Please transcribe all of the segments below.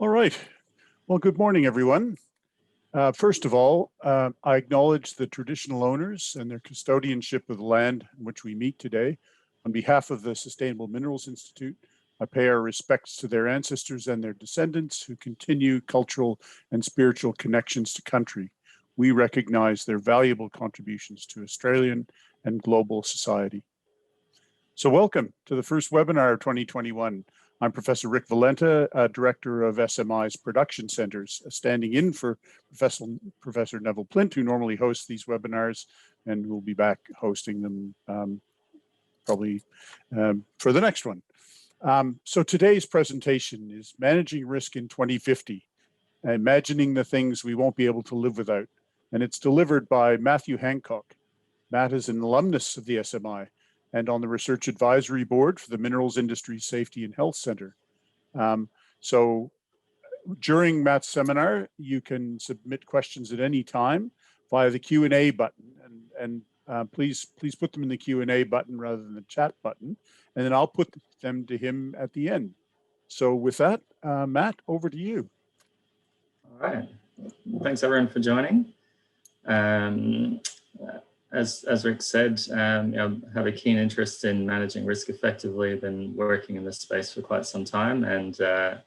All right. Well, good morning, everyone. First of all, I acknowledge the traditional owners and their custodianship of the land in which we meet today. On behalf of the Sustainable Minerals Institute, I pay our respects to their ancestors and their descendants who continue cultural and spiritual connections to country. We recognize their valuable contributions to Australian and global society. So welcome to the first webinar of 2021. I'm Professor Rick Valenta, Director of SMI's Production Centers, standing in for Professor Neville Plint, who normally hosts these webinars, and will be back hosting them probably for the next one. So today's presentation is Managing Risk in 2050, Imagining the Things We Won't Be Able to Live Without, and it's delivered by Mathew Hancock. Matt is an alumnus of the SMI and on the Research Advisory Board for the Minerals Industry Safety and Health Center. So during Matt's seminar, you can submit questions at any time via the Q&A button, and please put them in the Q&A button rather than the chat button, and then I'll put them to him at the end. So with that, Matt, over to you. All right, thanks everyone for joining. As Rick said, I have a keen interest in managing risk effectively. I've been working in this space for quite some time, and I'm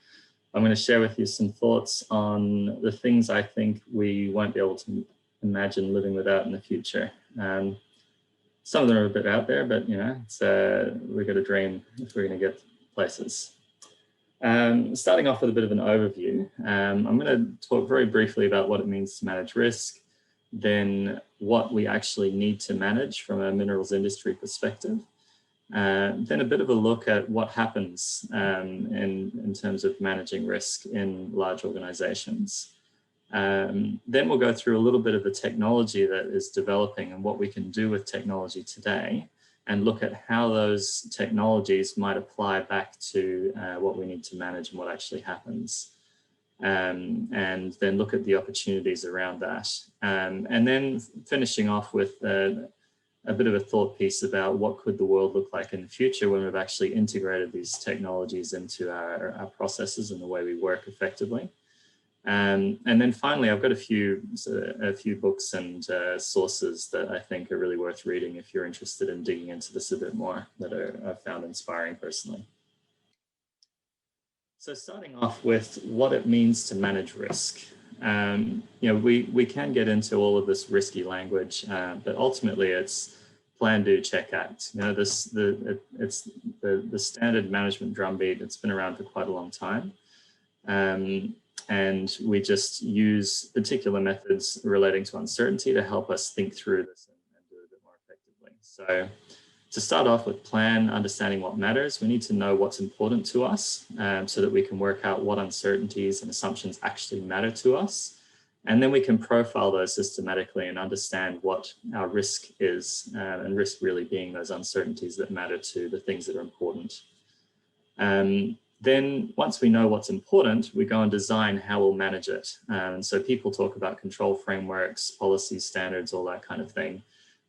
going to share with you some thoughts on the things I think we won't be able to imagine living without in the future. Some of them are a bit out there, but we've got to dream if we're going to get places. Starting off with a bit of an overview, I'm going to talk very briefly about what it means to manage risk, then what we actually need to manage from a minerals industry perspective, then a bit of a look at what happens in terms of managing risk in large organizations. Then we'll go through a little bit of the technology that is developing and what we can do with technology today, and look at how those technologies might apply back to what we need to manage and what actually happens. And then look at the opportunities around that. And then finishing off with a bit of a thought piece about what could the world look like in the future when we've actually integrated these technologies into our processes and the way we work effectively. And then finally, I've got a few books and sources that I think are really worth reading if you're interested in digging into this a bit more, that I've found inspiring personally. So starting off with what it means to manage risk. We can get into all of this risky language, but ultimately it's plan, do, check, act. It's the standard management drumbeat. It's been around for quite a long time. And we just use particular methods relating to uncertainty to help us think through this and do it a bit more effectively. So to start off with plan, understanding what matters, we need to know what's important to us so that we can work out what uncertainties and assumptions actually matter to us. And then we can profile those systematically and understand what our risk is, and risk really being those uncertainties that matter to the things that are important. Then once we know what's important, we go and design how we'll manage it. So people talk about control frameworks, policy standards, all that kind of thing.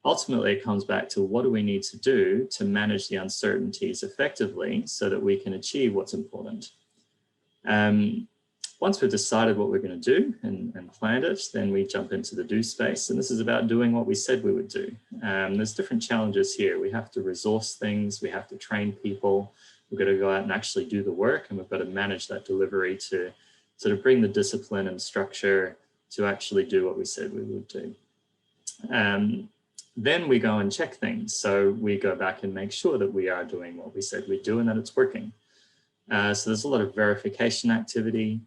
Ultimately, it comes back to what do we need to do to manage the uncertainties effectively so that we can achieve what's important. Once we've decided what we're going to do and planned it, then we jump into the do space. And this is about doing what we said we would do. There's different challenges here. We have to resource things. We have to train people. We've got to go out and actually do the work. And we've got to manage that delivery to sort of bring the discipline and structure to actually do what we said we would do. Then we go and check things. So we go back and make sure that we are doing what we said we'd do and that it's working. So there's a lot of verification activity,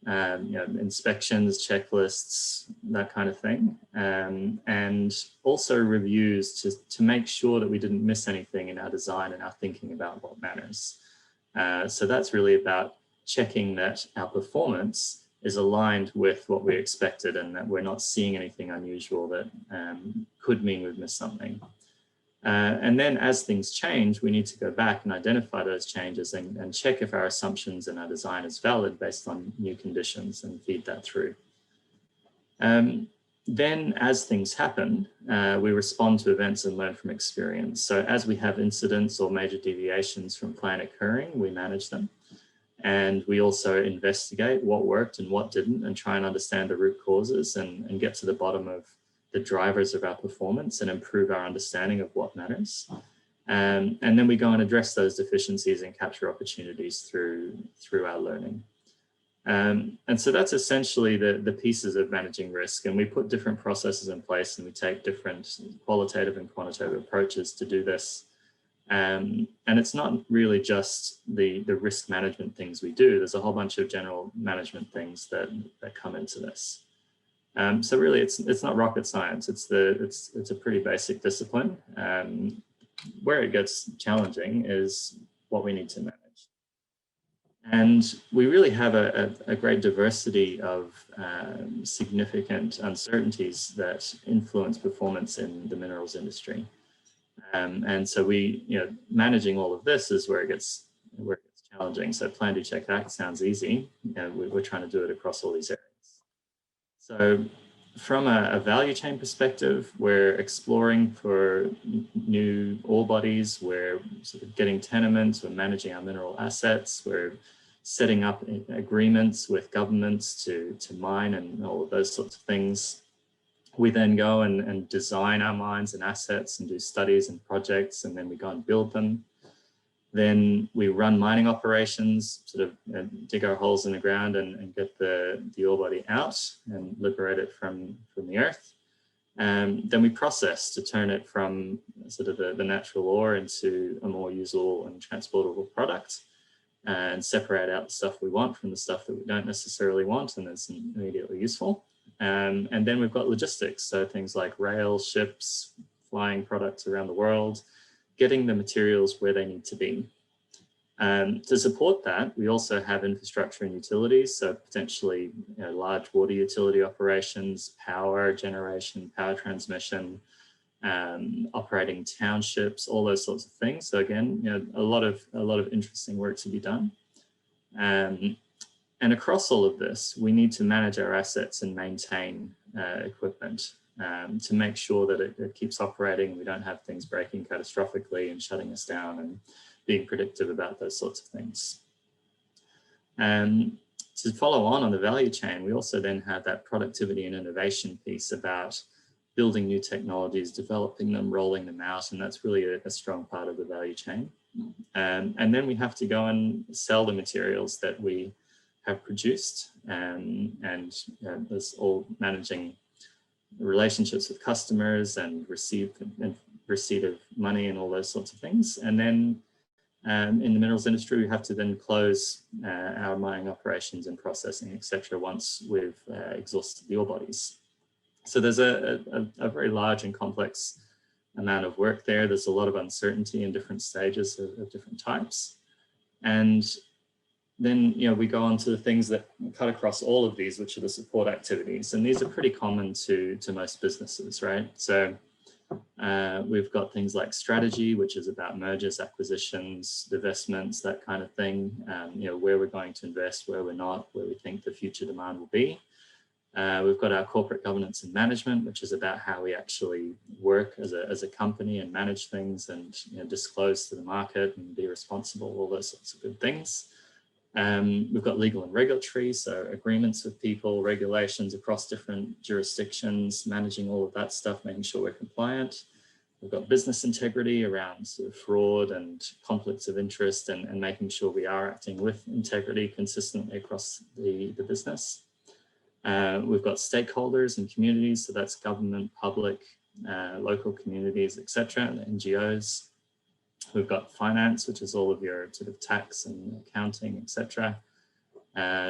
inspections, checklists, that kind of thing. And also reviews to make sure that we didn't miss anything in our design and our thinking about what matters. So that's really about checking that our performance is aligned with what we expected and that we're not seeing anything unusual that could mean we've missed something. And then as things change, we need to go back and identify those changes and check if our assumptions and our design is valid based on new conditions and feed that through. Then as things happen, we respond to events and learn from experience. So as we have incidents or major deviations from plan occurring, we manage them. And we also investigate what worked and what didn't and try and understand the root causes and get to the bottom of the drivers of our performance and improve our understanding of what matters. And then we go and address those deficiencies and capture opportunities through our learning. And so that's essentially the pieces of managing risk. And we put different processes in place and we take different qualitative and quantitative approaches to do this. And it's not really just the risk management things we do. There's a whole bunch of general management things that come into this. So really, it's not rocket science. It's a pretty basic discipline. Where it gets challenging is what we need to manage. And we really have a great diversity of significant uncertainties that influence performance in the minerals industry. And so managing all of this is where it gets challenging. So plan, do, check, act sounds easy. We're trying to do it across all these areas. So from a value chain perspective, we're exploring for new ore bodies, we're sort of getting tenements, we're managing our mineral assets, we're setting up agreements with governments to mine and all of those sorts of things. We then go and design our mines and assets and do studies and projects, and then we go and build them. Then we run mining operations, sort of dig our holes in the ground and get the ore body out and liberate it from the earth. Then we process to turn it from sort of the natural ore into a more usable and transportable product, and separate out the stuff we want from the stuff that we don't necessarily want and is immediately useful. And then we've got logistics, so things like rail, ships, flying products around the world, getting the materials where they need to be. To support that, we also have infrastructure and utilities, so potentially large water utility operations, power generation, power transmission, operating townships, all those sorts of things. So again, a lot of interesting work to be done. And across all of this, we need to manage our assets and maintain equipment to make sure that it keeps operating. We don't have things breaking catastrophically and shutting us down, and being predictive about those sorts of things. To follow on the value chain, we also then have that productivity and innovation piece about building new technologies, developing them, rolling them out, and that's really a strong part of the value chain. And then we have to go and sell the materials that we have produced, and there's all managing relationships with customers and receipt of money and all those sorts of things. And then in the minerals industry, we have to then close our mining operations and processing, etc., once we've exhausted the ore bodies. So there's a very large and complex amount of work there. There's a lot of uncertainty in different stages of different types. And then we go on to the things that cut across all of these, which are the support activities. And these are pretty common to most businesses, right? So we've got things like strategy, which is about mergers, acquisitions, divestments, that kind of thing. Where we're going to invest, where we're not, where we think the future demand will be. We've got our corporate governance and management, which is about how we actually work as a company and manage things and disclose to the market and be responsible, all those sorts of good things. We've got legal and regulatory, so agreements with people, regulations across different jurisdictions, managing all of that stuff, making sure we're compliant. We've got business integrity around sort of fraud and conflicts of interest and making sure we are acting with integrity consistently across the business. We've got stakeholders and communities, so that's government, public, local communities, etc., and NGOs. We've got finance, which is all of your sort of tax and accounting, etc.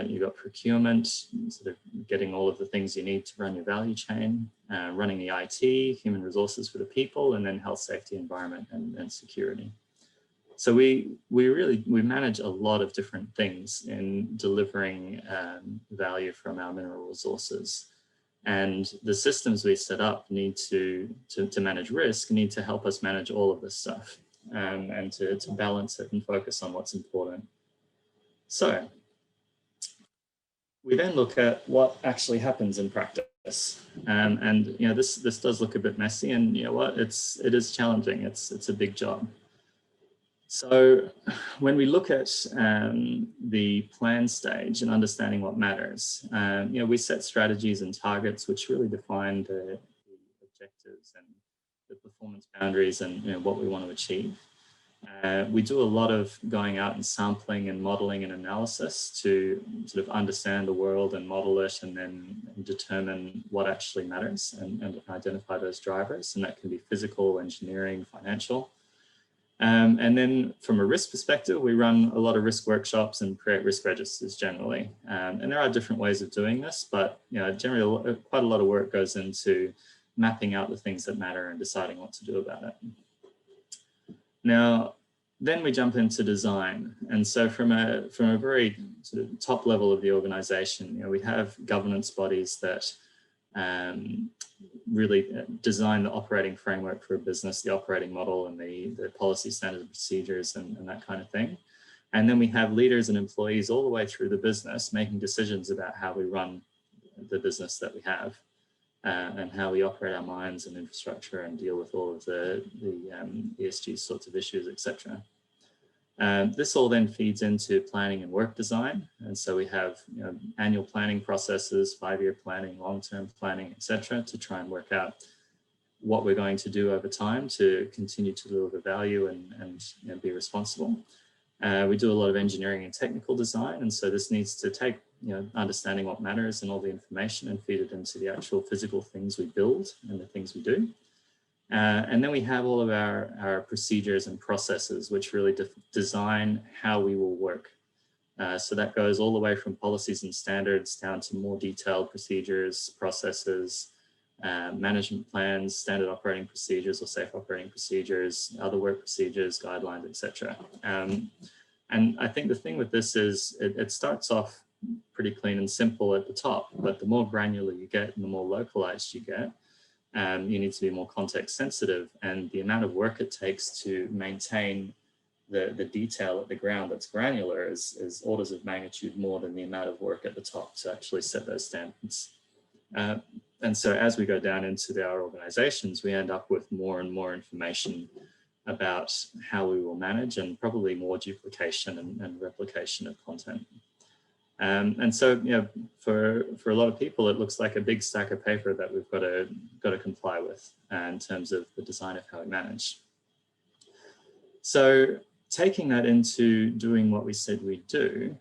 You've got procurement, sort of getting all of the things you need to run your value chain, running the IT, human resources for the people, and then health, safety, environment, and security. So we manage a lot of different things in delivering value from our mineral resources. And the systems we set up need to manage risk, need to help us manage all of this stuff. And to balance it and focus on what's important. So we then look at what actually happens in practice. And this does look a bit messy, and you know what, it is challenging. It's a big job. So when we look at the plan stage and understanding what matters, we set strategies and targets which really define the objectives and the performance boundaries and what we want to achieve. We do a lot of going out and sampling and modeling and analysis to sort of understand the world and model it and then determine what actually matters and identify those drivers. And that can be physical, engineering, financial. And then from a risk perspective, we run a lot of risk workshops and create risk registers generally. And there are different ways of doing this, but generally quite a lot of work goes into mapping out the things that matter and deciding what to do about it. Now, then we jump into design. And so from a very sort of top level of the organization, we have governance bodies that really design the operating framework for a business, the operating model and the policy standards and procedures and that kind of thing. And then we have leaders and employees all the way through the business making decisions about how we run the business that we have and how we operate our mines and infrastructure and deal with all of the ESG sorts of issues, etc. This all then feeds into planning and work design. And so we have annual planning processes, 5-year planning, long-term planning, etc., to try and work out what we're going to do over time to continue to deliver value and be responsible. We do a lot of engineering and technical design. And so this needs to take understanding what matters and all the information and feed it into the actual physical things we build and the things we do. And then we have all of our procedures and processes, which really design how we will work. So that goes all the way from policies and standards down to more detailed procedures, processes, management plans, standard operating procedures or safe operating procedures, other work procedures, guidelines, etc. And I think the thing with this is it starts off pretty clean and simple at the top, but the more granular you get and the more localized you get, you need to be more context sensitive, and the amount of work it takes to maintain the detail at the ground that's granular is orders of magnitude more than the amount of work at the top to actually set those standards. And so as we go down into our organizations, we end up with more and more information about how we will manage and probably more duplication and replication of content. And so, for a lot of people, it looks like a big stack of paper that we've got to comply with in terms of the design of how we manage. So taking that into doing what we said we'd do,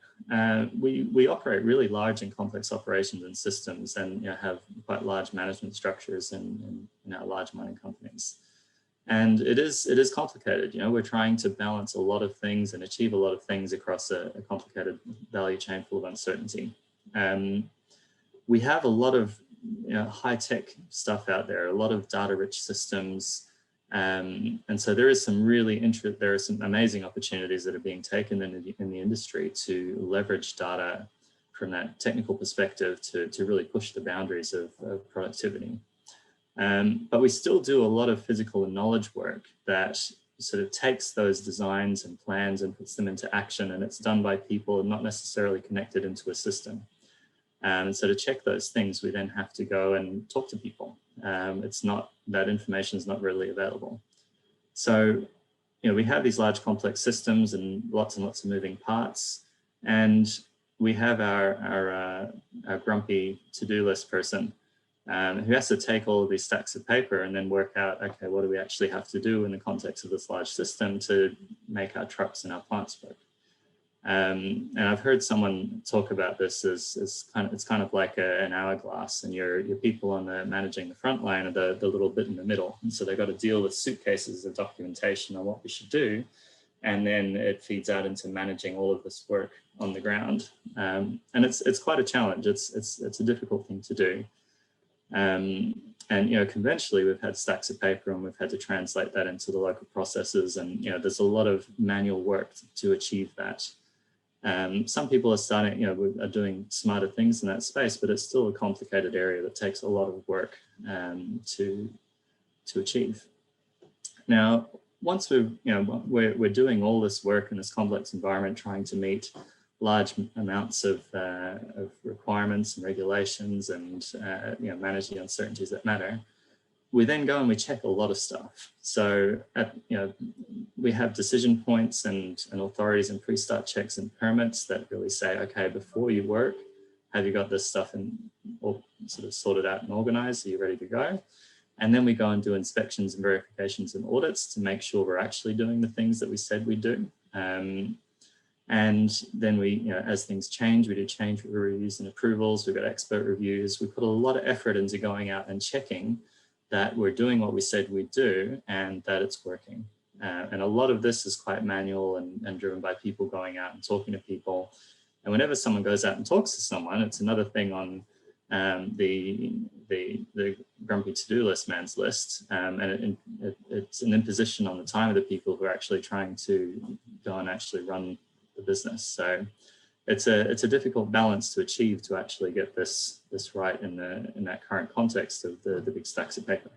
we operate really large and complex operations and systems and have quite large management structures in our large mining companies. And it is complicated. We're trying to balance a lot of things and achieve a lot of things across a complicated value chain full of uncertainty. We have a lot of high-tech stuff out there, a lot of data-rich systems. And so there is some there are some amazing opportunities that are being taken in the industry to leverage data from that technical perspective to really push the boundaries of productivity. But we still do a lot of physical and knowledge work that sort of takes those designs and plans and puts them into action, and it's done by people and not necessarily connected into a system. And so to check those things, we then have to go and talk to people. That information is not readily available. So, we have these large complex systems and lots of moving parts, and we have our grumpy to-do list person who has to take all of these stacks of paper and then work out, okay, what do we actually have to do in the context of this large system to make our trucks and our plants work? And I've heard someone talk about this as it's kind of like an hourglass, and your people on managing the front line are the little bit in the middle. And so they've got to deal with suitcases of documentation on what we should do. And then it feeds out into managing all of this work on the ground. And it's quite a challenge. It's a difficult thing to do. And conventionally we've had stacks of paper and we've had to translate that into the local processes, and there's a lot of manual work to achieve that. Some people are doing smarter things in that space, but it's still a complicated area that takes a lot of work to achieve. Now, once we're doing all this work in this complex environment, trying to meet large amounts of requirements and regulations and manage the uncertainties that matter, we then go and we check a lot of stuff. So, we have decision points and authorities and pre-start checks and permits that really say, okay, before you work, have you got this stuff all sort of sorted out and organized? Are you ready to go? And then we go and do inspections and verifications and audits to make sure we're actually doing the things that we said we do. And then we, as things change, we do change reviews and approvals. We've got expert reviews. We put a lot of effort into going out and checking that we're doing what we said we'd do and that it's working. And a lot of this is quite manual and driven by people going out and talking to people. And whenever someone goes out and talks to someone, it's another thing on the grumpy to-do list man's list. And it's an imposition on the time of the people who are actually trying to go and actually run the business. So it's a difficult balance to achieve to actually get this right in that current context of the big stacks of paper.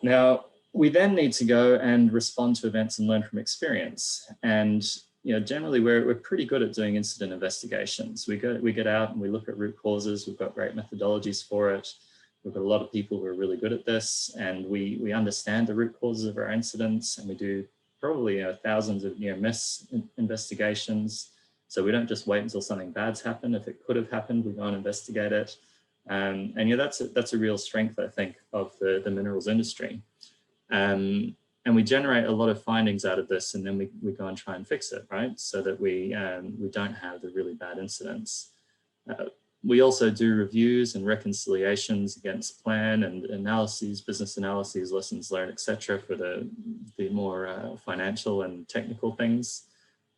Now, we then need to go and respond to events and learn from experience. And generally we're pretty good at doing incident investigations. We get out and we look at root causes. We've got great methodologies for it. We've got a lot of people who are really good at this, and we understand the root causes of our incidents, and we do probably thousands of near-miss investigations. So we don't just wait until something bad's happened. If it could have happened, we go and investigate it. And that's a real strength, I think, of the minerals industry. And we generate a lot of findings out of this, and then we go and try and fix it, right? So that we don't have the really bad incidents. We also do reviews and reconciliations against plan and analyses, business analyses, lessons learned, etc., for the more financial and technical things.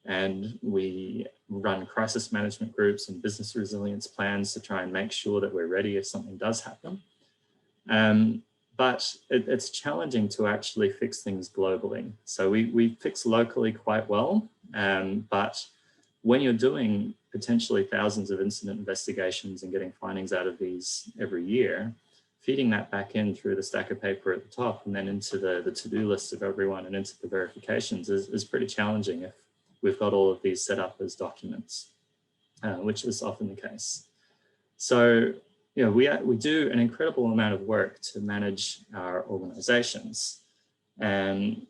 And we run crisis management groups and business resilience plans to try and make sure that we're ready if something does happen. But it's challenging to actually fix things globally. So we fix locally quite well, but when you're doing potentially thousands of incident investigations and getting findings out of these every year, feeding that back in through the stack of paper at the top and then into the to-do list of everyone and into the verifications is pretty challenging if we've got all of these set up as documents, which is often the case. So, we do an incredible amount of work to manage our organizations. And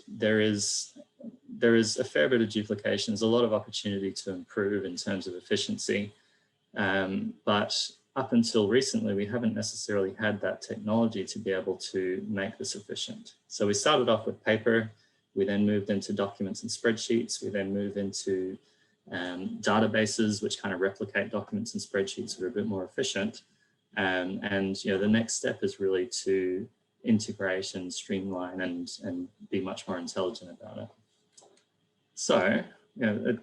there is a fair bit of duplication. There's a lot of opportunity to improve in terms of efficiency. But up until recently, we haven't necessarily had that technology to be able to make this efficient. So we started off with paper. We then moved into documents and spreadsheets. We then moved into databases, which kind of replicate documents and spreadsheets that are a bit more efficient. And the next step is really to integrate and streamline and be much more intelligent about it. So, a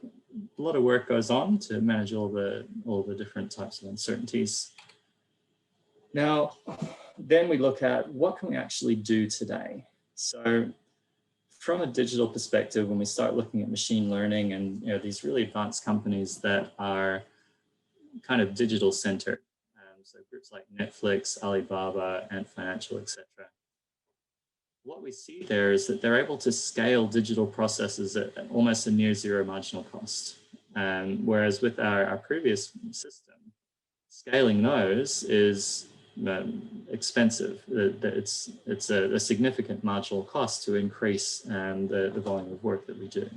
lot of work goes on to manage all the different types of uncertainties. Now, then we look at what can we actually do today. So, from a digital perspective, when we start looking at machine learning and these really advanced companies that are kind of digital centered, so groups like Netflix, Alibaba, Ant Financial, etc. What we see there is that they're able to scale digital processes at almost a near zero marginal cost. Whereas with our previous system, scaling those is expensive. It's a significant marginal cost to increase the volume of work that we do.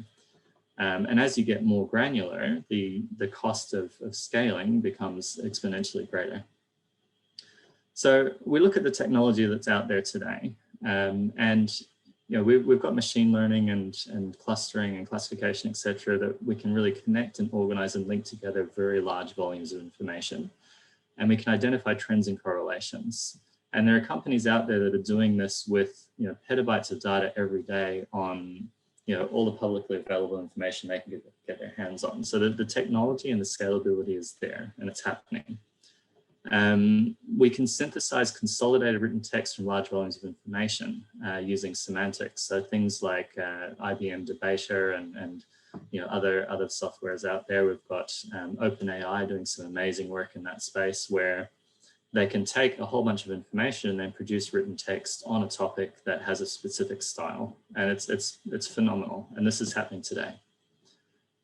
And as you get more granular, the cost of scaling becomes exponentially greater. So we look at the technology that's out there today, and we've got machine learning and clustering and classification, etc., that we can really connect and organize and link together very large volumes of information. And we can identify trends and correlations. And there are companies out there that are doing this with petabytes of data every day on all the publicly available information they can get their hands on. So the technology and the scalability is there, and it's happening. We can synthesize consolidated written text from large volumes of information using semantics. So things like IBM Debater and other softwares out there. We've got OpenAI doing some amazing work in that space where they can take a whole bunch of information and then produce written text on a topic that has a specific style. And it's phenomenal. And this is happening today.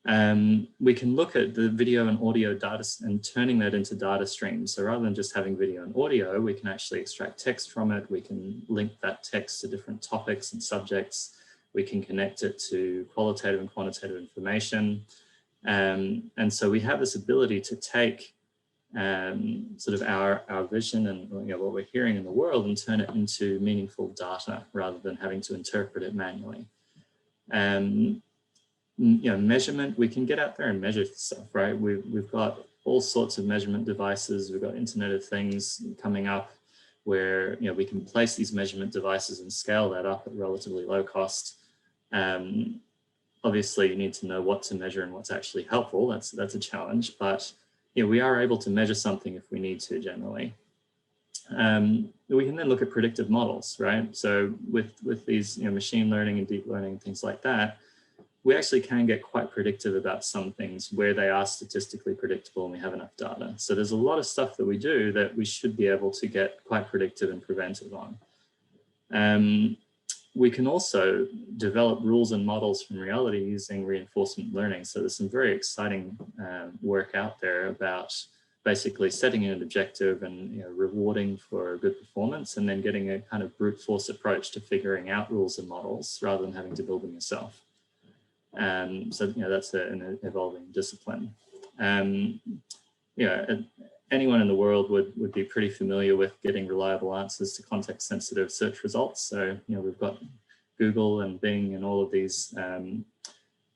We can look at the video and audio data and turning that into data streams. So rather than just having video and audio, we can actually extract text from it. We can link that text to different topics and subjects. We can connect it to qualitative and quantitative information. And so we have this ability to take sort of our vision and what we're hearing in the world and turn it into meaningful data rather than having to interpret it manually. Measurement, we can get out there and measure stuff, right? We've got all sorts of measurement devices. We've got Internet of Things coming up where we can place these measurement devices and scale that up at relatively low cost. Obviously, you need to know what to measure and what's actually helpful. That's a challenge, but we are able to measure something if we need to generally. We can then look at predictive models, right? So with these machine learning and deep learning and things like that, we actually can get quite predictive about some things where they are statistically predictable and we have enough data. So there's a lot of stuff that we do that we should be able to get quite predictive and preventive on. We can also develop rules and models from reality using reinforcement learning. So there's some very exciting work out there about basically setting an objective and rewarding for good performance and then getting a kind of brute force approach to figuring out rules and models rather than having to build them yourself. So that's an evolving discipline. Anyone in the world would be pretty familiar with getting reliable answers to context-sensitive search results. So we've got Google and Bing and all of these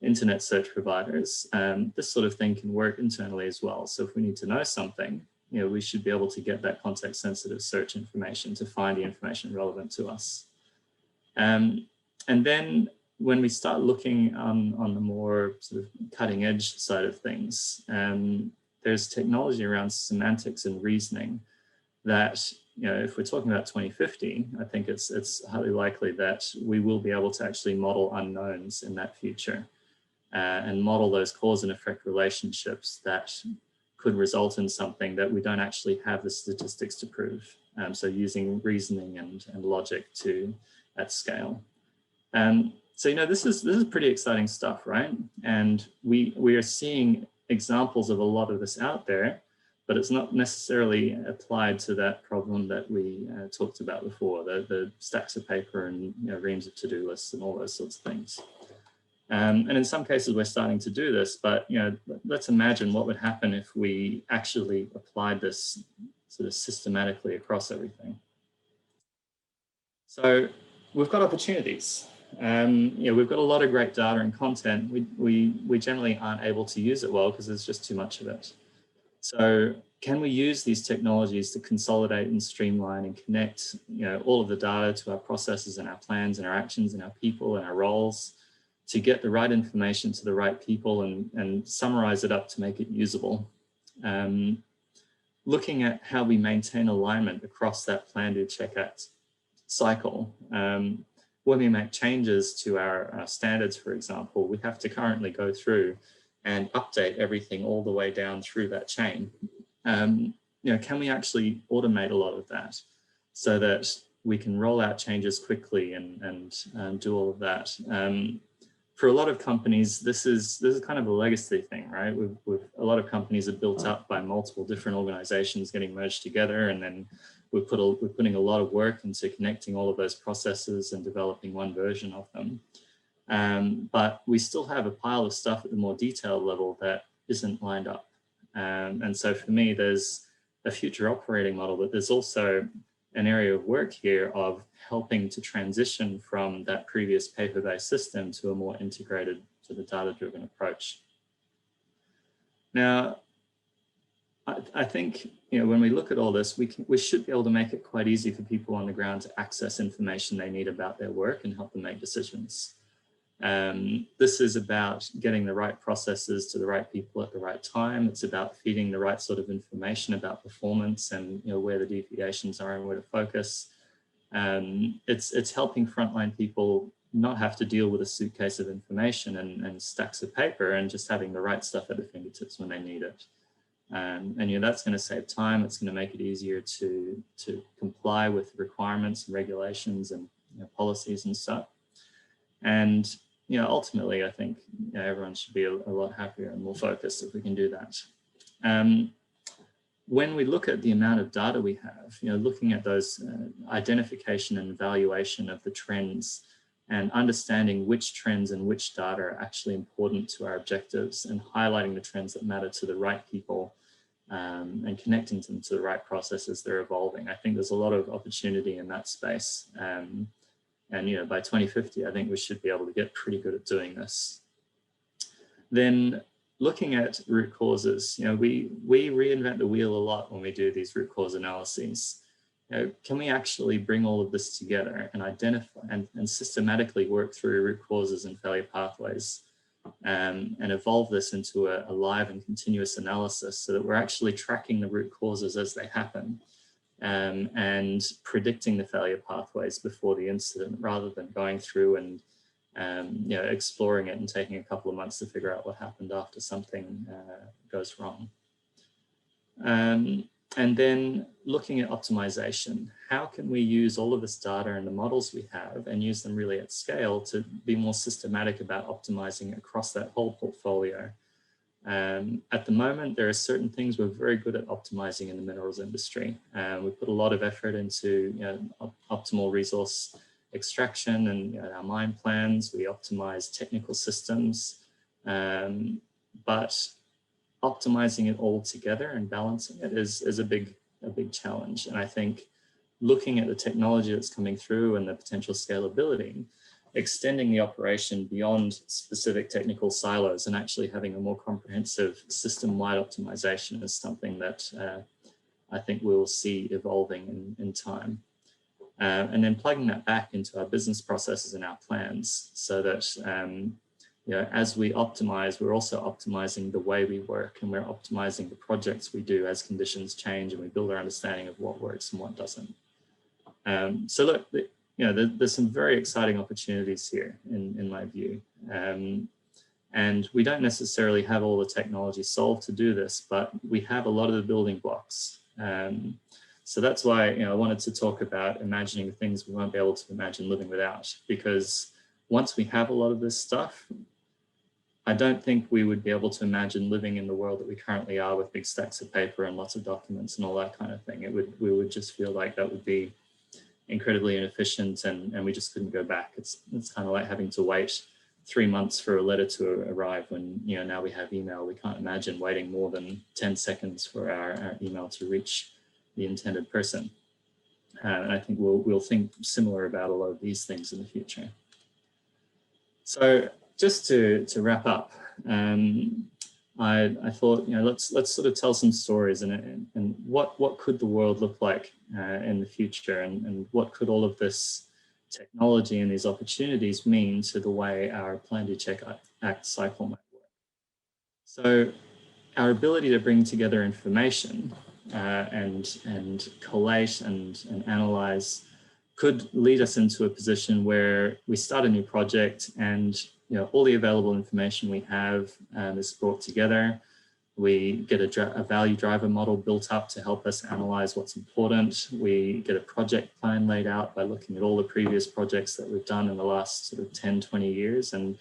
internet search providers. This sort of thing can work internally as well. So if we need to know something, we should be able to get that context-sensitive search information to find the information relevant to us. And then when we start looking on the more sort of cutting edge side of things, there's technology around semantics and reasoning that, if we're talking about 2050, I think it's highly likely that we will be able to actually model unknowns in that future and model those cause and effect relationships that could result in something that we don't actually have the statistics to prove. So using reasoning and logic at scale. So this is pretty exciting stuff, right? And we are seeing examples of a lot of this out there, but it's not necessarily applied to that problem that we talked about before, the stacks of paper and reams of to-do lists and all those sorts of things. And in some cases we're starting to do this, but let's imagine what would happen if we actually applied this sort of systematically across everything. So we've got opportunities. We've got a lot of great data and content. We generally aren't able to use it well because there's just too much of it. So can we use these technologies to consolidate and streamline and connect all of the data to our processes and our plans and our actions and our people and our roles to get the right information to the right people and summarize it up to make it usable? Looking at how we maintain alignment across that plan, do, check, act cycle. When we make changes to our standards, for example, we have to currently go through and update everything all the way down through that chain. Can we actually automate a lot of that so that we can roll out changes quickly and do all of that? For a lot of companies, this is kind of a legacy thing, right? A lot of companies are built up by multiple different organizations getting merged together, and then we're putting a lot of work into connecting all of those processes and developing one version of them. But we still have a pile of stuff at the more detailed level that isn't lined up. And so for me, there's a future operating model, but there's also an area of work here of helping to transition from that previous paper-based system to a more integrated sort of data-driven approach. Now, I think when we look at all this, we should be able to make it quite easy for people on the ground to access information they need about their work and help them make decisions. This is about getting the right processes to the right people at the right time. It's about feeding the right sort of information about performance and where the deviations are and where to focus. It's helping frontline people not have to deal with a suitcase of information and stacks of paper, and just having the right stuff at their fingertips when they need it. And that's going to save time. It's going to make it easier to comply with requirements and regulations and policies and stuff. And ultimately, I think everyone should be a lot happier and more focused if we can do that. When we look at the amount of data we have, looking at those identification and evaluation of the trends and understanding which trends and which data are actually important to our objectives and highlighting the trends that matter to the right people and connecting them to the right processes they're evolving. I think there's a lot of opportunity in that space. And by 2050, I think we should be able to get pretty good at doing this. Then looking at root causes, we reinvent the wheel a lot when we do these root cause analyses. Can we actually bring all of this together and identify and systematically work through root causes and failure pathways and evolve this into a live and continuous analysis so that we're actually tracking the root causes as they happen and predicting the failure pathways before the incident rather than going through and exploring it and taking a couple of months to figure out what happened after something goes wrong. And then looking at optimization, how can we use all of this data and the models we have and use them really at scale to be more systematic about optimizing across that whole portfolio? At the moment, there are certain things we're very good at optimizing in the minerals industry. We put a lot of effort into optimal resource extraction and our mine plans. We optimize technical systems, but optimizing it all together and balancing it is a big challenge. And I think looking at the technology that's coming through and the potential scalability, extending the operation beyond specific technical silos and actually having a more comprehensive system-wide optimization is something that I think we'll see evolving in time. And then plugging that back into our business processes and our plans so that as we optimize, we're also optimizing the way we work and we're optimizing the projects we do as conditions change and we build our understanding of what works and what doesn't. So look, there's some very exciting opportunities here in my view. And we don't necessarily have all the technology solved to do this, but we have a lot of the building blocks. So that's why I wanted to talk about imagining things we won't be able to imagine living without, because once we have a lot of this stuff, I don't think we would be able to imagine living in the world that we currently are with big stacks of paper and lots of documents and all that kind of thing. We would just feel like that would be incredibly inefficient and we just couldn't go back. It's kind of like having to wait 3 months for a letter to arrive when now we have email. We can't imagine waiting more than 10 seconds for our email to reach the intended person. And I think we'll think similar about a lot of these things in the future. So just to wrap up, I thought let's sort of tell some stories and what could the world look like in the future and what could all of this technology and these opportunities mean to the way our Plan, Do, Check, Act cycle might work. So our ability to bring together information and collate and analyze could lead us into a position where we start a new project and all the available information we have is brought together. We get a value driver model built up to help us analyze what's important. We get a project plan laid out by looking at all the previous projects that we've done in the last sort of 10, 20 years and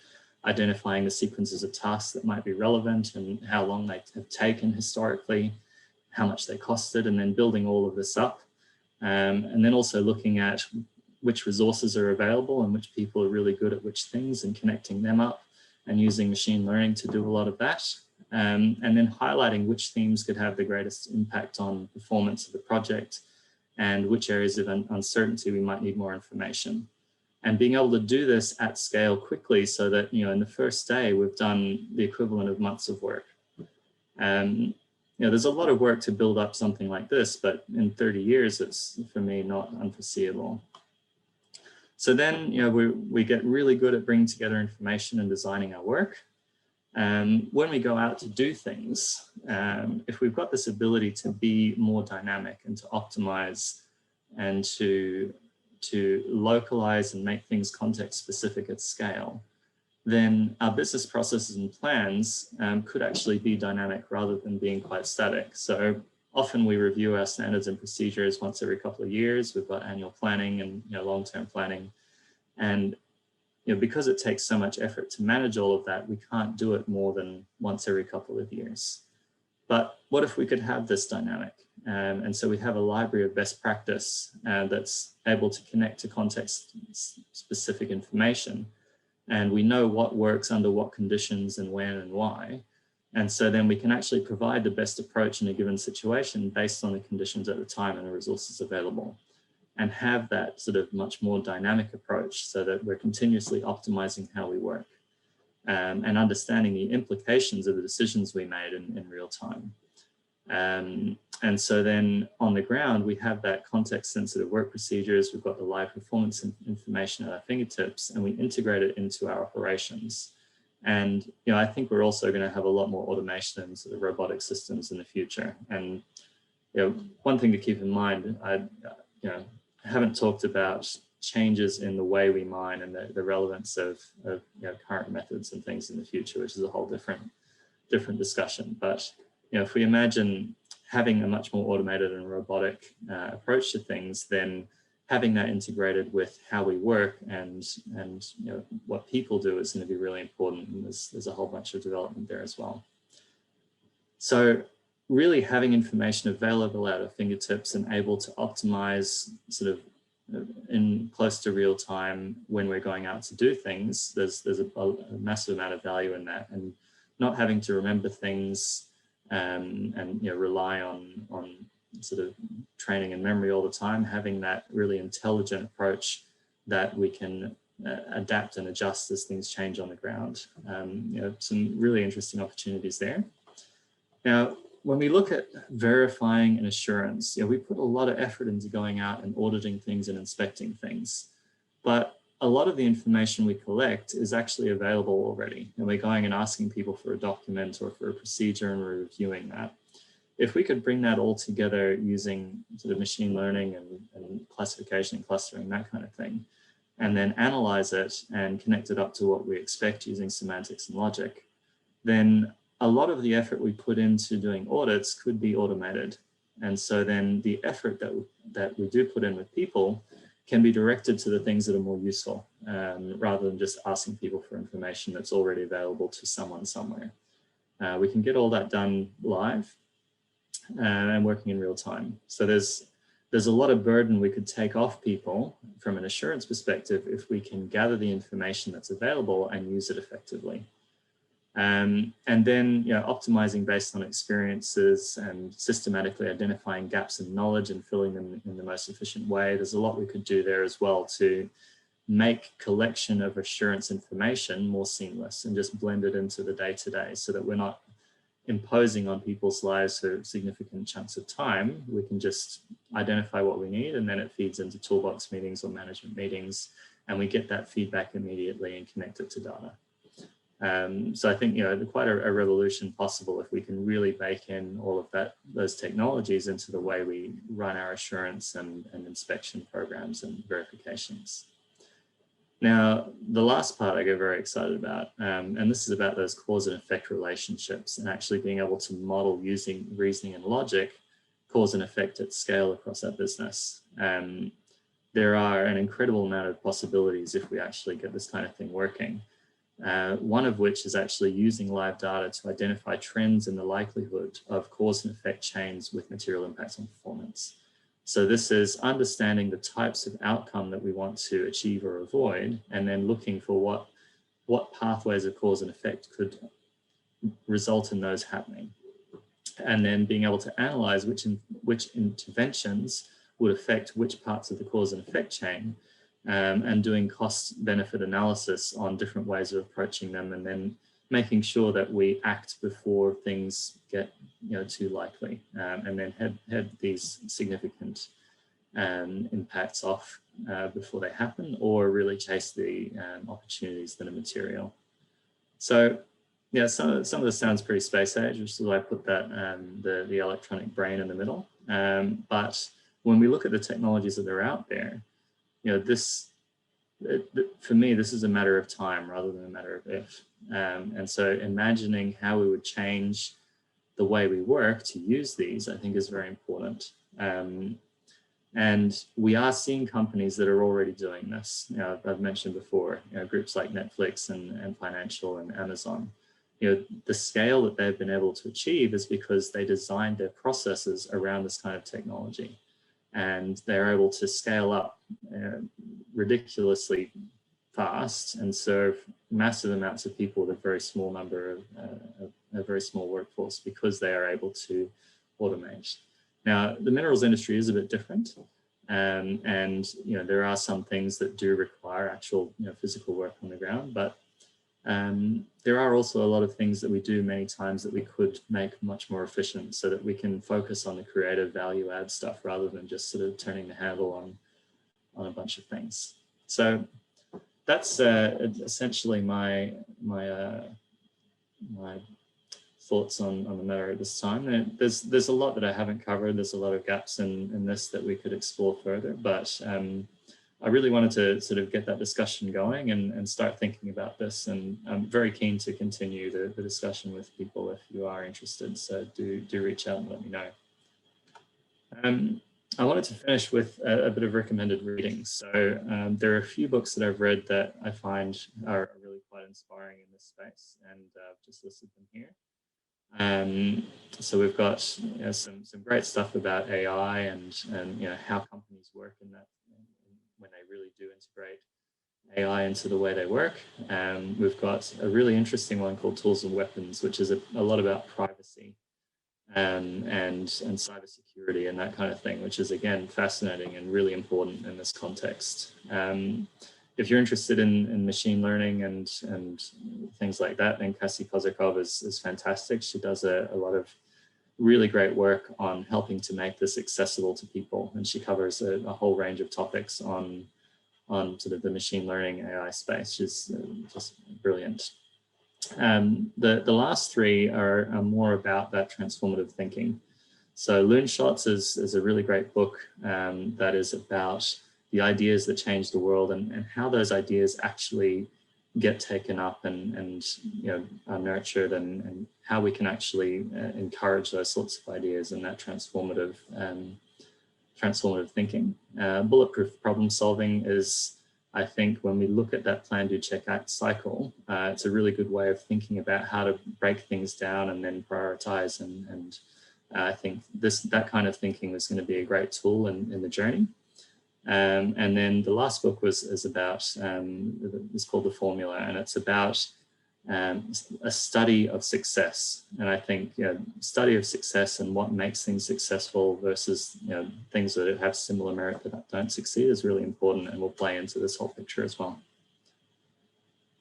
identifying the sequences of tasks that might be relevant and how long they have taken historically, how much they costed, and then building all of this up. And then also looking at which resources are available and which people are really good at which things and connecting them up and using machine learning to do a lot of that. And then highlighting which themes could have the greatest impact on performance of the project and which areas of uncertainty we might need more information. And being able to do this at scale quickly so that, in the first day, we've done the equivalent of months of work. There's a lot of work to build up something like this, but in 30 years, it's, for me, not unforeseeable. So then, we get really good at bringing together information and designing our work. When we go out to do things, if we've got this ability to be more dynamic and to optimize and to localize and make things context specific at scale, then our business processes and plans could actually be dynamic rather than being quite static. So often we review our standards and procedures once every couple of years. We've got annual planning and long-term planning. And because it takes so much effort to manage all of that, we can't do it more than once every couple of years. But what if we could have this dynamic? And so we have a library of best practice that's able to connect to context-specific information. And we know what works under what conditions and when and why. And so then we can actually provide the best approach in a given situation based on the conditions at the time and the resources available, and have that sort of much more dynamic approach so that we're continuously optimizing how we work. And understanding the implications of the decisions we made in real time. And so then on the ground, we have that context-sensitive work procedures, we've got the live performance information at our fingertips, and we integrate it into our operations. And I think we're also going to have a lot more automation and sort of robotic systems in the future. And one thing to keep in mind, I haven't talked about changes in the way we mine and the relevance of current methods and things in the future, which is a whole different discussion. But if we imagine having a much more automated and robotic approach to things, then having that integrated with how we work and what people do is going to be really important. And there's a whole bunch of development there as well. So really having information available at our fingertips and able to optimize sort of in close to real time when we're going out to do things, there's a massive amount of value in that, and not having to remember things and rely on sort of training and memory all the time, having that really intelligent approach that we can adapt and adjust as things change on the ground. Some really interesting opportunities there. Now, when we look at verifying and assurance, we put a lot of effort into going out and auditing things and inspecting things. But a lot of the information we collect is actually available already. And we're going and asking people for a document or for a procedure, and we're reviewing that. If we could bring that all together using sort of machine learning and classification and clustering, that kind of thing, and then analyze it and connect it up to what we expect using semantics and logic, then a lot of the effort we put into doing audits could be automated. And so then the effort that we do put in with people can be directed to the things that are more useful, rather than just asking people for information that's already available to someone somewhere. We can get all that done live and working in real time. So there's a lot of burden we could take off people from an assurance perspective if we can gather the information that's available and use it effectively. And then optimizing based on experiences and systematically identifying gaps in knowledge and filling them in the most efficient way. There's a lot we could do there as well to make collection of assurance information more seamless and just blend it into the day-to-day, so that we're not imposing on people's lives for significant chunks of time. We can just identify what we need, and then it feeds into toolbox meetings or management meetings, and we get that feedback immediately and connect it to data. So I think quite a revolution possible if we can really bake in all of those technologies into the way we run our assurance and inspection programs and verifications. Now, the last part I get very excited about, and this is about those cause and effect relationships, and actually being able to model using reasoning and logic cause and effect at scale across our business. There are an incredible amount of possibilities if we actually get this kind of thing working. One of which is actually using live data to identify trends in the likelihood of cause and effect chains with material impacts on performance. So this is understanding the types of outcome that we want to achieve or avoid, and then looking for what pathways of cause and effect could result in those happening. And then being able to analyze which interventions would affect which parts of the cause and effect chain, and doing cost benefit analysis on different ways of approaching them, and then making sure that we act before things get too likely, and then head these significant impacts off before they happen, or really chase the opportunities that are material. So some of this sounds pretty space age, which is why I put that the electronic brain in the middle. But when we look at the technologies that are out there, for me, this is a matter of time rather than a matter of if. And so imagining how we would change the way we work to use these, I think, is very important. And we are seeing companies that are already doing this. I've mentioned before, groups like Netflix and Financial and Amazon. The scale that they've been able to achieve is because they designed their processes around this kind of technology. And they're able to scale up ridiculously fast and serve massive amounts of people with a very small number of a very small workforce, because they are able to automate. Now, the minerals industry is a bit different, and there are some things that do require actual physical work on the ground, but there are also a lot of things that we do many times that we could make much more efficient, so that we can focus on the creative value add stuff rather than just sort of turning the handle on a bunch of things. So that's essentially my thoughts on the matter at this time. And there's a lot that I haven't covered. There's a lot of gaps in this that we could explore further, but I really wanted to sort of get that discussion going and start thinking about this. And I'm very keen to continue the discussion with people if you are interested. So do reach out and let me know. I wanted to finish with a bit of recommended reading. So there are a few books that I've read that I find are really quite inspiring in this space, and I've just listed them here. So we've got some great stuff about AI and how companies work in that, when they really do integrate AI into the way they work. We've got a really interesting one called Tools and Weapons, which is a lot about privacy and cybersecurity and that kind of thing, which is again fascinating and really important in this context. If you're interested in machine learning and things like that, then Cassie Kozakov is fantastic. She does a lot of really great work on helping to make this accessible to people, and she covers a whole range of topics on sort of the machine learning AI space. She's just brilliant. The last three are more about that transformative thinking. So Loonshots is a really great book that is about the ideas that change the world and how those ideas actually get taken up and are nurtured, and how we can actually encourage those sorts of ideas and that transformative thinking. Bulletproof problem solving is, I think, when we look at that plan, do, check, act cycle, it's a really good way of thinking about how to break things down and then prioritize. And I think that kind of thinking is going to be a great tool in the journey. And then the last book is about, it's called The Formula, and it's about a study of success. And I think study of success and what makes things successful versus things that have similar merit that don't succeed is really important, and will play into this whole picture as well.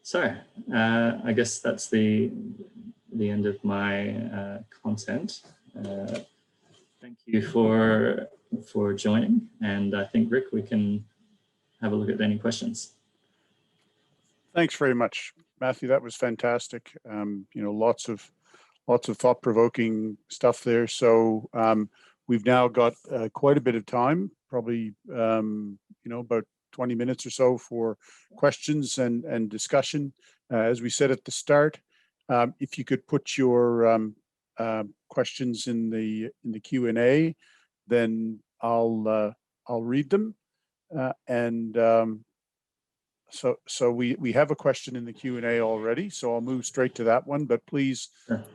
So I guess that's the end of my content. Thank you for joining, and I think, Rick, we can have a look at any questions. Thanks very much, Matthew. That was fantastic. Lots of thought-provoking stuff there. So we've now got quite a bit of time, probably about 20 minutes or so for questions and discussion. As we said at the start, if you could put your questions in the Q&A, then I'll read them. So we have a question in the Q&A already, so I'll move straight to that one. But please,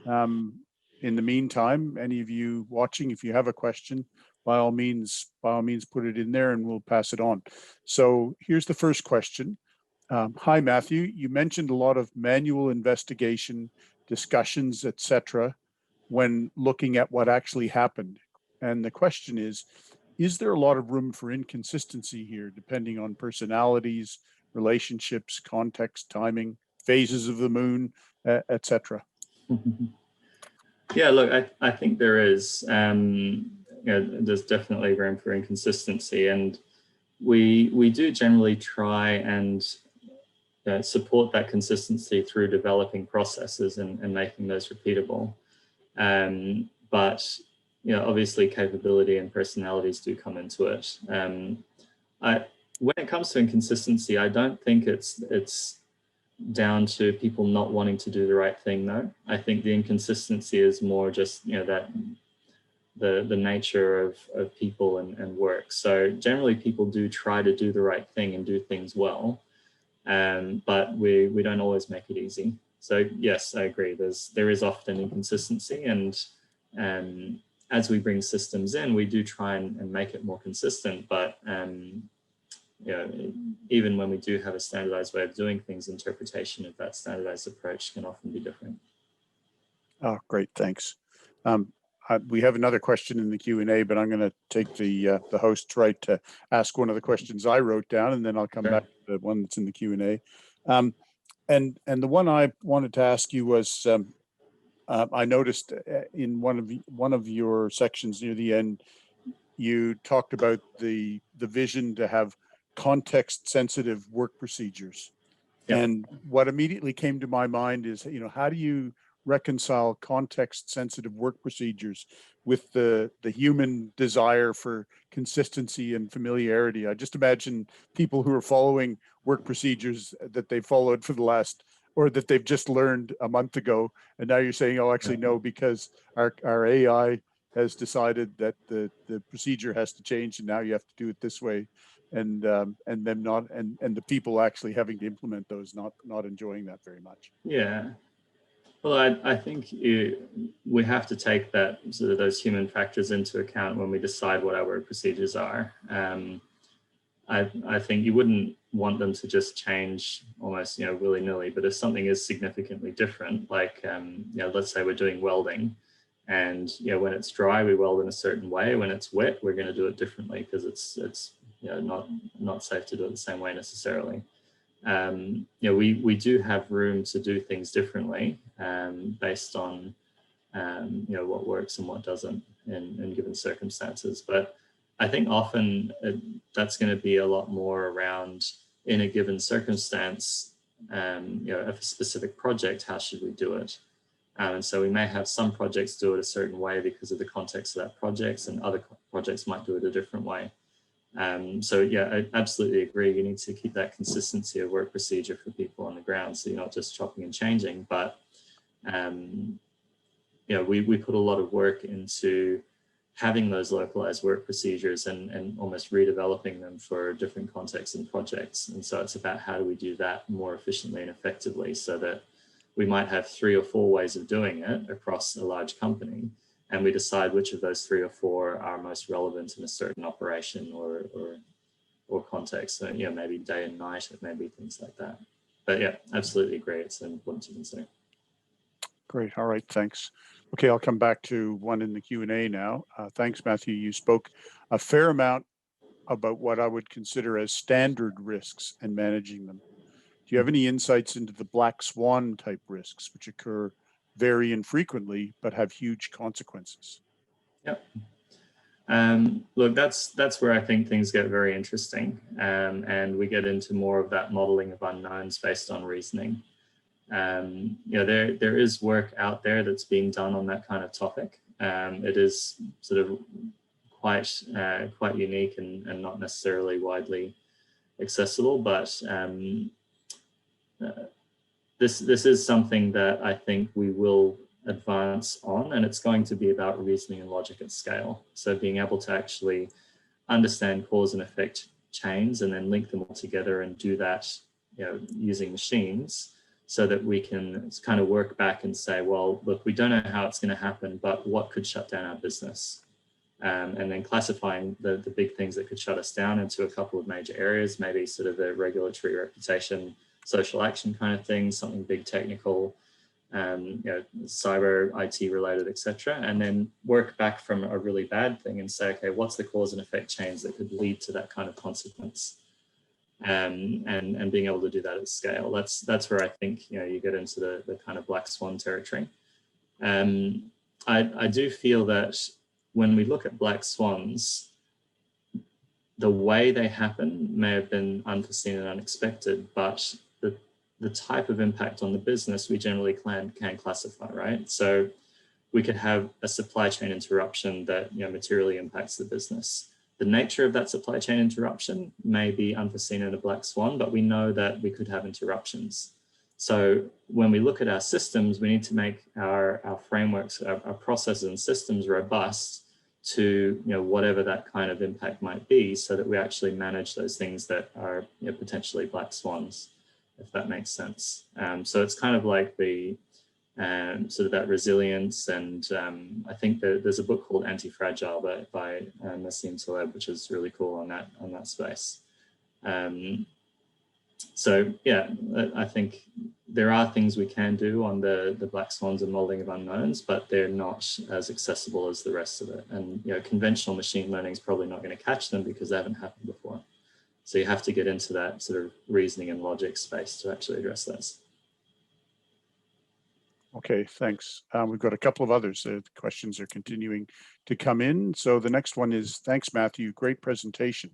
in the meantime, any of you watching, if you have a question, by all means, put it in there and we'll pass it on. So here's the first question. Hi, Matthew. You mentioned a lot of manual investigation, discussions, etc., when looking at what actually happened. And the question is there a lot of room for inconsistency here, depending on personalities, relationships, context, timing, phases of the moon, etc.? Yeah, look, I think there is. There's definitely room for inconsistency, and we do generally try and support that consistency through developing processes and making those repeatable. But obviously capability and personalities do come into it. When it comes to inconsistency, I don't think it's down to people not wanting to do the right thing, though. I think the inconsistency is more just the nature of people and work. So generally people do try to do the right thing and do things well, but we don't always make it easy. So yes, I agree. There is often inconsistency, and as we bring systems in, we do try and make it more consistent. But you know, even when we do have a standardized way of doing things, interpretation of that standardized approach can often be different. Oh, great, thanks. We have another question in the Q&A, but I'm going to take the host's right to ask one of the questions I wrote down, and then I'll come back to the one that's in the Q&A. And the one I wanted to ask you was, I noticed in one of your sections near the end, you talked about the vision to have context-sensitive work procedures. Yep. And what immediately came to my mind is, you know, how do you reconcile context-sensitive work procedures with the human desire for consistency and familiarity? I just imagine people who are following work procedures that they followed for the last, or that they've just learned a month ago, and now you're saying, oh, actually no, because our AI has decided that the procedure has to change, and now you have to do it this way, and them not, and the people actually having to implement those not enjoying that very much. Yeah. Well, I think we have to take that sort of those human factors into account when we decide what our work procedures are. I think you wouldn't want them to just change almost, you know, willy-nilly, but if something is significantly different, like, you know, let's say we're doing welding, and, you know, when it's dry, we weld in a certain way. When it's wet, we're going to do it differently because it's you know, not safe to do it the same way necessarily. You know, we do have room to do things differently based on, you know, what works and what doesn't in given circumstances. But I think often that's going to be a lot more around, in a given circumstance, you know, of a specific project, how should we do it? And so we may have some projects do it a certain way because of the context of that project, and other projects might do it a different way. So yeah, I absolutely agree. You need to keep that consistency of work procedure for people on the ground, so you're not just chopping and changing. But you know, we put a lot of work into having those localized work procedures and almost redeveloping them for different contexts and projects. And so it's about how do we do that more efficiently and effectively, so that we might have 3 or 4 ways of doing it across a large company, and we decide which of those 3 or 4 are most relevant in a certain operation or context. So, yeah, maybe day and night, it may be things like that. But yeah, absolutely agree. It's important to consider. Great. All right. Thanks. Okay, I'll come back to one in the Q&A now. Thanks, Matthew. You spoke a fair amount about what I would consider as standard risks and managing them. Do you have any insights into the black swan type risks, which occur very infrequently but have huge consequences? Yep. Look, that's where I think things get very interesting, and we get into more of that modeling of unknowns based on reasoning. You know, there is work out there that's being done on that kind of topic. It is sort of quite unique and not necessarily widely accessible, but this is something that I think we will advance on, and it's going to be about reasoning and logic at scale. So being able to actually understand cause and effect chains and then link them all together and do that, you know, using machines, so that we can kind of work back and say, well, look, we don't know how it's going to happen, but what could shut down our business? And then classifying the big things that could shut us down into a couple of major areas, maybe sort of the regulatory, reputation, social action kind of things, something big technical, you know, cyber, IT related, etc. And then work back from a really bad thing and say, okay, what's the cause and effect chains that could lead to that kind of consequence? And being able to do that at scale. That's where I think, you know, you get into the kind of black swan territory. I do feel that when we look at black swans, the way they happen may have been unforeseen and unexpected, but the type of impact on the business we generally can classify, right? So we could have a supply chain interruption that, you know, materially impacts the business. The nature of that supply chain interruption may be unforeseen in a black swan, but we know that we could have interruptions. So when we look at our systems, we need to make our frameworks, our processes and systems robust to whatever that kind of impact might be, so that we actually manage those things that are potentially black swans, if that makes sense. So it's kind of like the sort of that resilience, and I think that there's a book called Anti-Fragile by Mathew, which is really cool on that space. So yeah, I think there are things we can do on the black swans and modeling of unknowns, but they're not as accessible as the rest of it. And conventional machine learning is probably not going to catch them because they haven't happened before. So you have to get into that sort of reasoning and logic space to actually address those. Okay, thanks. We've got a couple of others. The questions are continuing to come in. So the next one is, thanks, Matthew, great presentation.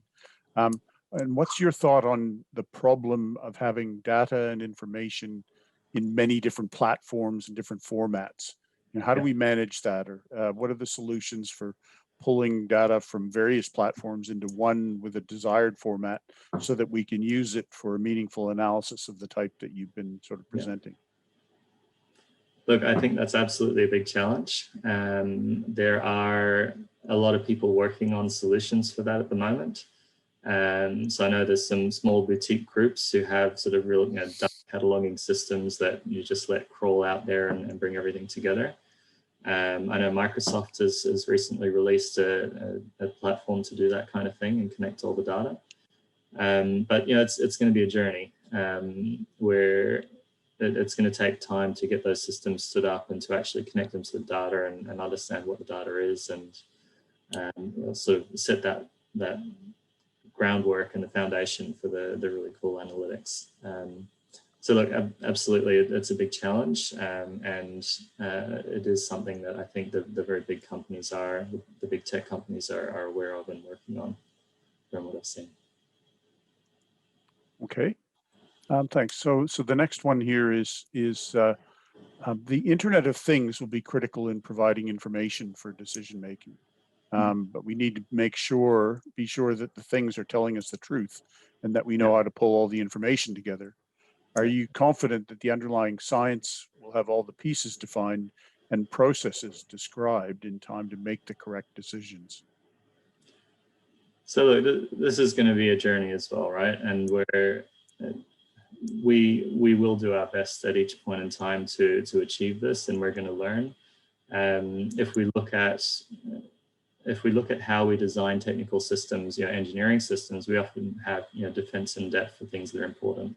And what's your thought on the problem of having data and information in many different platforms and different formats? How do we manage that? Or what are the solutions for pulling data from various platforms into one with a desired format so that we can use it for a meaningful analysis of the type that you've been sort of presenting? Look, I think that's absolutely a big challenge. There are a lot of people working on solutions for that at the moment. So I know there's some small boutique groups who have sort of real data cataloging systems that you just let crawl out there and bring everything together. I know Microsoft has recently released a platform to do that kind of thing and connect all the data. But it's going to be a journey where it's going to take time to get those systems stood up and to actually connect them to the data and understand what the data is, and sort of set that groundwork and the foundation for the really cool analytics. So look, absolutely, it's a big challenge, and it is something that I think the very big companies the big tech companies are aware of and working on, from what I've seen. Okay, thanks. So the next one here is the Internet of Things will be critical in providing information for decision making. But we need to be sure that the things are telling us the truth and that we know how to pull all the information together. Are you confident that the underlying science will have all the pieces defined and processes described in time to make the correct decisions? So look, this is going to be a journey as well, right? And where we will do our best at each point in time to achieve this, and we're going to learn. If we look at how we design technical systems, engineering systems, we often have defense in depth for things that are important.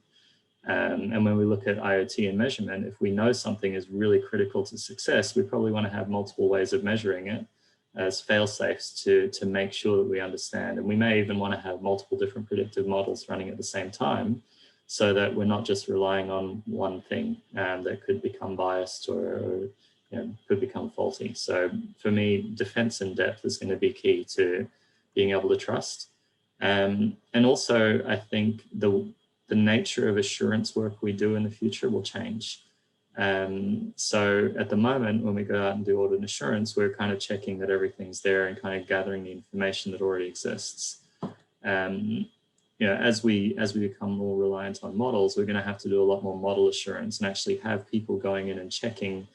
And when we look at IoT and measurement, if we know something is really critical to success, we probably want to have multiple ways of measuring it as fail-safes to make sure that we understand. And we may even want to have multiple different predictive models running at the same time, so that we're not just relying on one thing that could become biased or could become faulty. So for me, defense in depth is going to be key to being able to trust. And also, I think the nature of assurance work we do in the future will change. So at the moment, when we go out and do audit assurance, we're kind of checking that everything's there and kind of gathering the information that already exists. As we become more reliant on models, we're going to have to do a lot more model assurance and actually have people going in and checking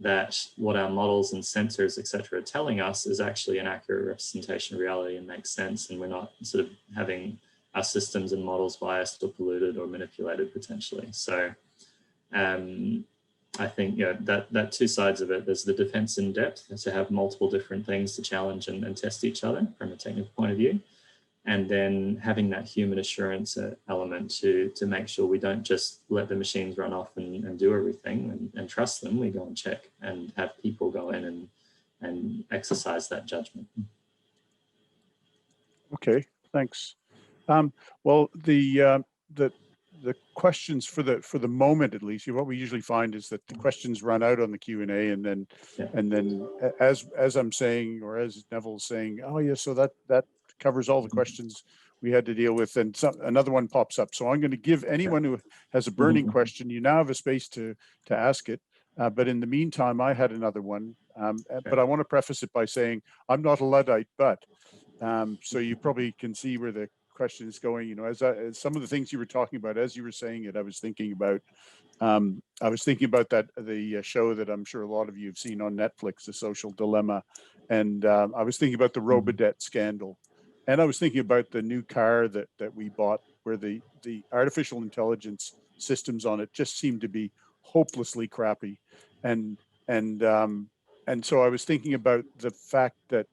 that what our models and sensors, et cetera, are telling us is actually an accurate representation of reality and makes sense, and we're not sort of having our systems and models biased or polluted or manipulated potentially. So I think that two sides of it. There's the defense in depth, to have multiple different things to challenge and test each other from a technical point of view, and then having that human assurance element to make sure we don't just let the machines run off and do everything and trust them. We go and check and have people go in and exercise that judgment. Okay, thanks. Well, the questions for the moment, at least, what we usually find is that the questions run out on the Q&A, and then as I'm saying, or as Neville's saying, oh yeah, so that covers all the questions we had to deal with, and another one pops up. So I'm going to give anyone who has a burning question, you now have a space to ask it. But in the meantime, I had another one, but I want to preface it by saying I'm not a Luddite, but so you probably can see where the question is going, you know, as some of the things you were talking about, as you were saying it, I was thinking about that the show that I'm sure a lot of you have seen on Netflix, The Social Dilemma, and I was thinking about the Robodebt scandal, and I was thinking about the new car that we bought, where the artificial intelligence systems on it just seem to be hopelessly crappy, and so I was thinking about the fact that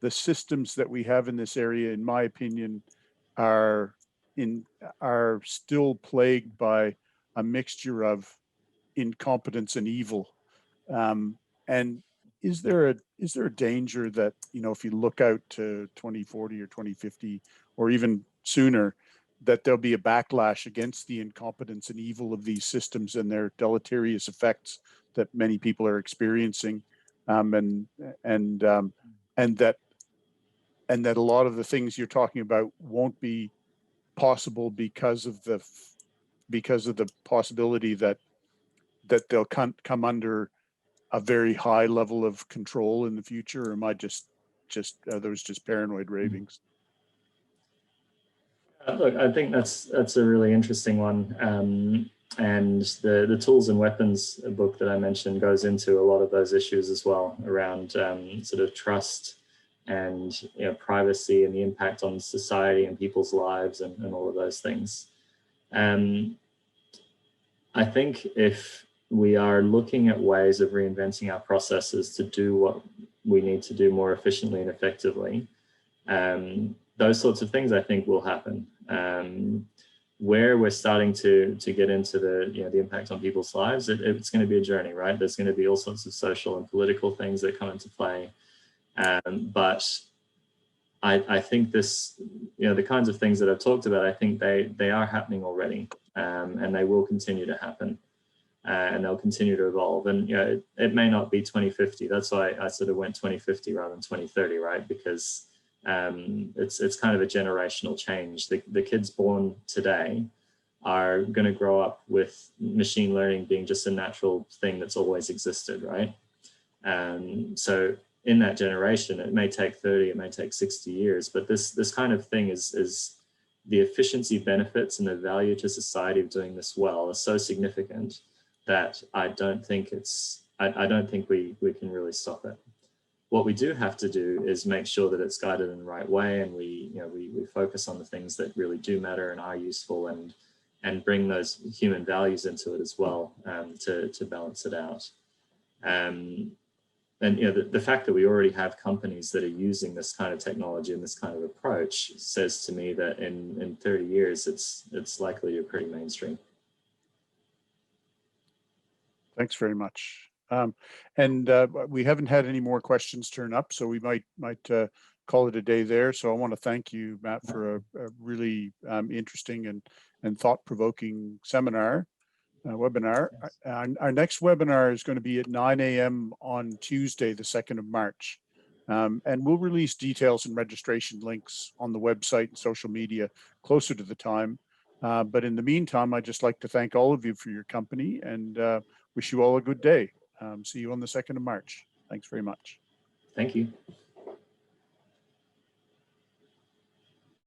the systems that we have in this area, in my opinion, are still plagued by a mixture of incompetence and evil. And is there a danger that, you know, if you look out to 2040 or 2050 or even sooner, that there'll be a backlash against the incompetence and evil of these systems and their deleterious effects that many people are experiencing, and that a lot of the things you're talking about won't be possible because of the possibility that they'll come under a very high level of control in the future? Or am I just are those just paranoid ravings? Look, I think that's a really interesting one. And the Tools and Weapons book that I mentioned goes into a lot of those issues as well, around sort of trust and, you know, privacy and the impact on society and people's lives and all of those things. I think if we are looking at ways of reinventing our processes to do what we need to do more efficiently and effectively, those sorts of things I think will happen. Where we're starting to get into the impact on people's lives, it's going to be a journey, right? There's going to be all sorts of social and political things that come into play. But I think this, you know, the kinds of things that I've talked about, I think they are happening already, and they will continue to happen, and they'll continue to evolve. And, you know, it may not be 2050. That's why I sort of went 2050 rather than 2030, right? Because it's kind of a generational change. The kids born today are going to grow up with machine learning being just a natural thing that's always existed, right? So in that generation, it may take 30, it may take 60 years, but this kind of thing is the efficiency benefits and the value to society of doing this well are so significant that I don't think we can really stop it. What we do have to do is make sure that it's guided in the right way, and we focus on the things that really do matter and are useful, and bring those human values into it as well, to balance it out. And, you know, the fact that we already have companies that are using this kind of technology and this kind of approach says to me that in 30 years, it's likely to be pretty mainstream. Thanks very much. And we haven't had any more questions turn up, so we might call it a day there. So I want to thank you, Matt, for a really interesting and thought-provoking seminar. Webinar. Our next webinar is going to be at 9 a.m. on Tuesday, the 2nd of March. And we'll release details and registration links on the website and social media closer to the time. But in the meantime, I'd just like to thank all of you for your company and wish you all a good day. See you on the 2nd of March. Thanks very much. Thank you.